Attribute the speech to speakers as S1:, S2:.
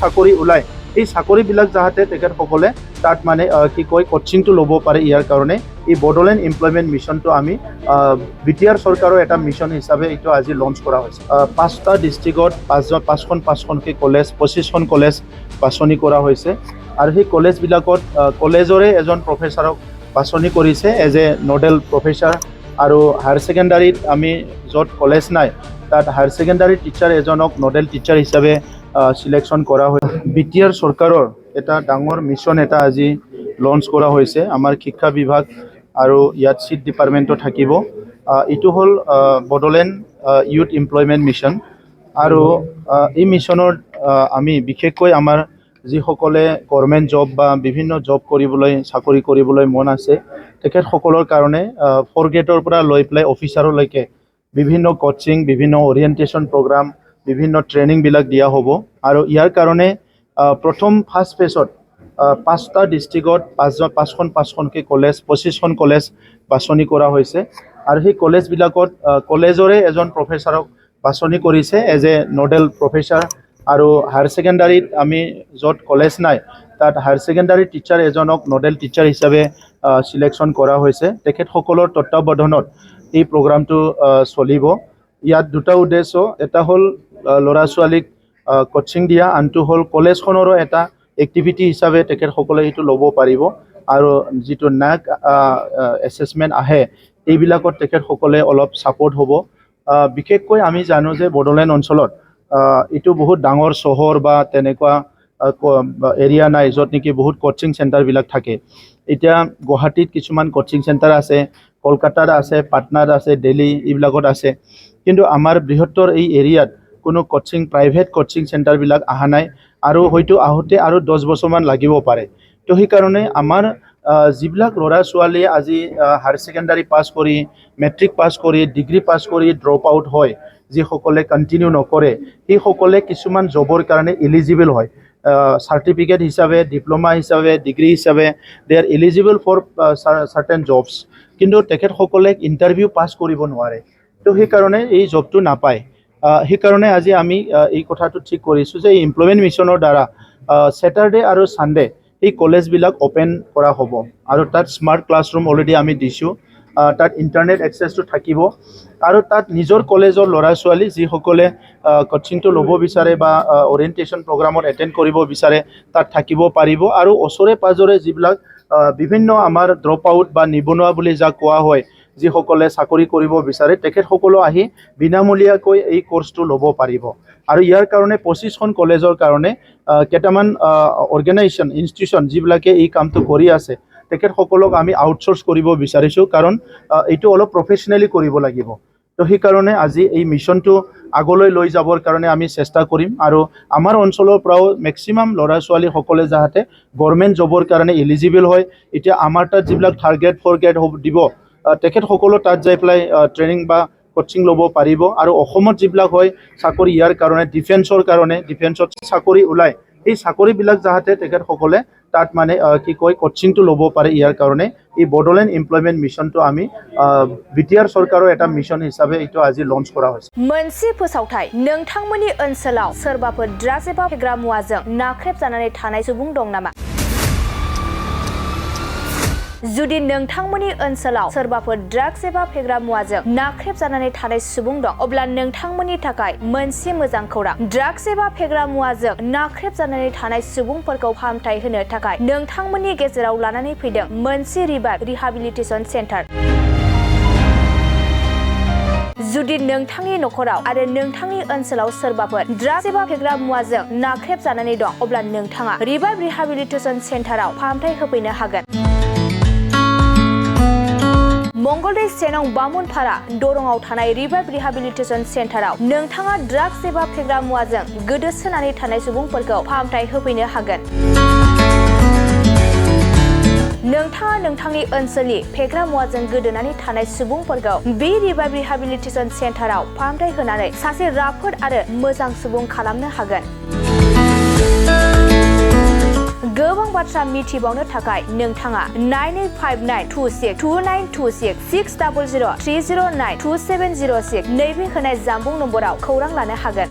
S1: চাকৰি ওলায় এই চাকৰিবিলাক যাহাতে তেখেতসকলে তাত মানে কি কয় কোচিংটো ল'ব পাৰে ইয়াৰ কাৰণে এই বডোলেণ্ড এমপ্লয়মেণ্ট মিছনটো আমি বিটিআৰ চৰকাৰৰ এটা মিছন হিচাপে এইটো আজি লঞ্চ কৰা হৈছে 5টা ডিষ্ট্ৰিক্টত 5খনকৈ কলেজ 25খন কলেজ বাছনি কৰা হৈছে আৰু সেই কলেজবিলাকত কলেজৰে এজন প্ৰফেচাৰক বাছনি কৰিছে এজ এ নডেল প্ৰফেচাৰ আৰু হায়াৰ ছেকেণ্ডাৰীত আমি য'ত কলেজ নাই তাত হায়াৰ ছেকেণ্ডাৰী টিচাৰ এজনক নডেল টিচাৰ হিচাপে সিলেকশ্যন কৰা হয় বিটিআৰ চৰকাৰৰ এটা ডাঙৰ মিছন এটা আজি লঞ্চ কৰা হৈছে আমাৰ শিক্ষা বিভাগ আৰু ইয়াত চিট ডিপাৰ্টমেণ্টটো থাকিব এইটো হ'ল বডোলেণ্ড ইউথ এমপ্লয়মেণ্ট মিছন আৰু এই মিছনৰ আমি বিশেষকৈ আমাৰ যিসকলে গভৰ্ণমেণ্ট জব বা বিভিন্ন জব কৰিবলৈ চাকৰি কৰিবলৈ মন আছে তেখেতসকলৰ কাৰণে 4 গ্ৰেডৰ পৰা লৈ পেলাই অফিচাৰলৈকে বিভিন্ন কোচিং বিভিন্ন অৰিয়েণ্টেশ্যন প্ৰগ্ৰাম বিভিন্ন ট্ৰেইনিংবিলাক দিয়া হ'ব আৰু ইয়াৰ কাৰণে প্ৰথম ফাৰ্ষ্ট ফেজত 5টা ডিষ্ট্ৰিক্টত 5খনকৈ কলেজ 25খন কলেজ বাছনি কৰা হৈছে আৰু সেই কলেজবিলাকত কলেজৰে এজন প্ৰফেচাৰক বাছনি কৰিছে এজ এ নডেল প্ৰফেচাৰ আৰু হায়াৰ ছেকেণ্ডাৰীত আমি য'ত কলেজ নাই তাত হায়াৰ ছেকেণ্ডাৰী টিচাৰ এজনক নডেল টিচাৰ হিচাপে সিলেকশ্যন কৰা হৈছে তেখেতসকলৰ তত্ত্বাৱধানত এই প্ৰগ্ৰামটো চলিব ইয়াত দুটা উদ্দেশ্য এটা হ'ল ল'ৰা ছোৱালীক কোচিং দিয়া আনটো হ'ল কলেজখনৰো এটা এক্টিভিটি হিচাপে তেখেতসকলে সেইটো ল'ব পাৰিব আৰু যিটো NAAC এছেছমেণ্ট আহে এইবিলাকত তেখেতসকলে অলপ ছাপৰ্ট হ'ব বিশেষকৈ আমি জানো যে বডোলেণ্ড অঞ্চলত এইটো বহুত ডাঙৰ চহৰ বা তেনেকুৱা এৰিয়া নাই য'ত নেকি বহুত কোচিং চেণ্টাৰবিলাক থাকে এতিয়া গুৱাহাটীত কিছুমান কোচিং চেণ্টাৰ আছে কলকাতাত আছে পাটনাত আছে দিল্লী এইবিলাকত আছে কিন্তু আমাৰ বৃহত্তৰ এই এৰিয়াত কোনো কোচিং প্ৰাইভেট কোচিং চেণ্টাৰবিলাক অহা নাই আৰু হয়তো আহোঁতে আৰু 10 বছৰমান লাগিব পাৰে তো সেইকাৰণে আমাৰ যিবিলাক ল'ৰা ছোৱালীয়ে আজি হায়াৰ ছেকেণ্ডাৰী পাছ কৰি মেট্ৰিক পাছ কৰি ডিগ্ৰী পাছ কৰি ড্ৰপ আউট হয় যিসকলে কণ্টিনিউ নকৰে সেইসকলে কিছুমান জবৰ কাৰণে এলিজিবল হয় চাৰ্টিফিকেট হিচাপে ডিপ্ল'মা হিচাপে ডিগ্ৰী হিচাপে they are eligible for certain jobs কিন্তু তেখেতসকলে ইণ্টাৰভিউ পাছ কৰিব নোৱাৰে তো সেইকাৰণে এই জবটো নাপায় সেইকাৰণে আজি আমি এই কথাটো ঠিক কৰিছোঁ যে এই এমপ্লয়মেণ্ট মিছনৰ দ্বাৰা ছেটাৰডে আৰু ছানডে এই কলেজবিলাক অ'পেন কৰা হ'ব আৰু তাত স্মাৰ্ট ক্লাছৰুম অলৰেডি আমি দিছোঁ তাত ইণ্টাৰনেট এক্সেছটো থাকিব আৰু তাত নিজৰ কলেজৰ ল'ৰা ছোৱালী যিসকলে কোচিংটো ল'ব বিচাৰে বা অৰিয়েণ্টেশ্যন প্ৰগ্ৰামত এটেণ্ড কৰিব বিচাৰে তাত থাকিব পাৰিব আৰু ওচৰে পাঁজৰে যিবিলাক বিভিন্ন আমাৰ ড্ৰপ আউট বা নিবনুৱা বুলি যাক কোৱা হয় যিসকলে চাকৰি কৰিব বিচাৰে তেখেতসকলো আহি বিনামূলীয়াকৈ এই কোৰ্চটো ল'ব পাৰিব আৰু ইয়াৰ কাৰণে 25খন কলেজৰ কাৰণে কেইটামান অৰ্গেনাইজেশ্যন ইনষ্টিটিউশ্যন যিবিলাকে এই কামটো কৰি আছে তেখেতসকলক আমি আউটচোৰ্চ কৰিব বিচাৰিছোঁ কাৰণ এইটো অলপ প্ৰফেচনেলি কৰিব লাগিব তো সেইকাৰণে আজি এই মিছনটো আগলৈ লৈ যাবৰ কাৰণে আমি চেষ্টা কৰিম আৰু আমাৰ অঞ্চলৰ পৰাও মেক্সিমাম ল'ৰা ছোৱালীসকলে যাতে গভৰ্ণমেণ্ট জবৰ কাৰণে এলিজিবল হয় এতিয়া আমাৰ তাত যিবিলাক 3rd গ্ৰেড 4th গ্ৰেড দিব তেখেতসকলো তাত যাই পেলাই ট্ৰেইনিং বা কোচিং ল'ব পাৰিব আৰু অসমত যিবিলাক হয় চাকৰি ইয়াৰ কাৰণে ডিফেন্সত চাকৰি ওলায় এই চাকৰিবিলাক যাতে তেখেতসকলে তাত মানে কি কয় কোচিংটো ল'ব পাৰে ইয়াৰ কাৰণে এই বডোলেণ্ড এমপ্লয়মেণ্ট মিছনটো আমি বিটিআৰ চৰকাৰৰ এটা মিছন হিচাপে এইটো আজি লঞ্চ কৰা হৈছে
S2: मोनसे फोसावथाय नोंथांमोननि ओनसोलाव सोरबाफोर ड्राग्स एबा फेग्रा मुवाजों नाख्रेबजानानै थानाय सुबुं दं नामा जुदि नोंथांमोननि ओनसोलाव सोरबाफोर ड्राग्स एबा फेग्रा मुवाजों नाख्रेबजानानै थानाय सुबुं दं अब्ला नोंथांमोननि थाखाय मोनसे मोजां खौरां ड्राग्स एबा फेग्रा मुवाजों नाख्रेबजानानै थानाय सुबुंफोरखौ फाहामथाय होनो थाखाय नोंथांमोननि गेजेराव लानानै फैदों मोनसे रिहाबिलिटेसन सेन्टार जुदि नोंथांनि नखराव आरो नोंथांनि ओनसोलाव सोरबाफोर ड्राग्स एबा फेग्रा मुवाजों नाख्रेबजानानै दं अब्ला नोंथाङा रिहाबिलिटेसन सेन्टाराव फाहामथाय होफैनो हागोन मंगलदै सेनं बामुनपारा दरंआव थानाय रिहाबिलिटेसन सेन्टाराव नोंथाङा ड्राग्स एबा फेग्रा मुवाजों गोदोसोनानै थानाय सुबुंफोरखौ फाहामथाय होफैनो हागोन नोंथाङा नोंथांनि ओनसोलनि फेग्रा मुवाजों गोदोनानै थानाय सुबुंफोरखौ बे रिहाबिलिटेसन सेन्टाराव फाहामथाय होनानै सासे राफोद आरो मोजां सुबुं खालामनो हागोन गोबां बाथ्रा मिथिबावनो थाखाय नोंथाङा 9859262926 600309270 नैबे होनाय जानबुं नम्बराव खौरां लानो हागोन